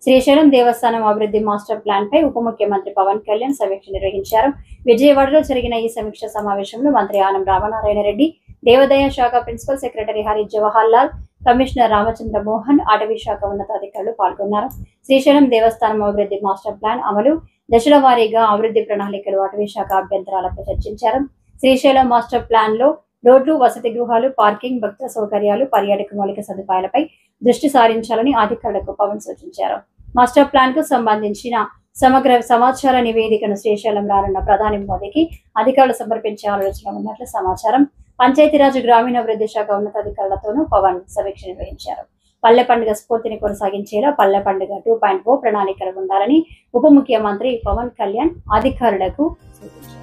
శ్రీశైలం దేవస్థానం అభివృద్ధి master plan పై ఉప ముఖ్యమంత్రి పవన్ కళ్యాణ్ సమీక్ష నిర్వహించారు. విజయవాడలో జరిగిన ఈ సమీక్ష సమావేశంలో మంత్రి ఆనం రామనారాయణ రెడ్డి, దేవాదాయ శాఖ principal secretary Hari Jawahar Lal, commissioner Ramachandra Mohan, అటవీ శాఖ ఉన్నతాధికారులు పాల్గొన్నారు. శ్రీశైలం దేవస్థానం అభివృద్ధి మాస్టర్ ప్లాన్ అమలు, దశల వారీగా అభివృద్ధి ప్రణాళికలు, అటవీ శాఖ అభ్యంతరాలపై చర్చించారు. శ్రీశైలం మాస్టర్ ప్లాన్ లో రోడ్లు, వసతి గృహాలు, పార్కింగ్, భక్త సౌకర్యాలు, పర్యాటక మౌలిక సదుపాయాలపై దృష్టి సారించాలని అధికారులకు పవన్ సూచించారు. మాస్టర్ ప్లాన్ కు సంబంధించిన సమగ్ర సమాచార నివేదికను శ్రీశైలం రానున్న ప్రధాని మోదీకి అధికారులు సమర్పించే ఆలోచన ఉన్నట్లు సమాచారం. పంచాయతీరాజ్ గ్రామీణాభివృద్ధి శాఖ ఉన్నతాధికారులతోనూ పవన్ సమీక్ష నిర్వహించారు. పల్లె పండుగ స్ఫూర్తిని కొనసాగించేలా పల్లె పండుగ 2.0 ప్రణాళికలు ఉండాలని ఉప ముఖ్యమంత్రి పవన్ కళ్యాణ్ అధికారులకు సూచించారు.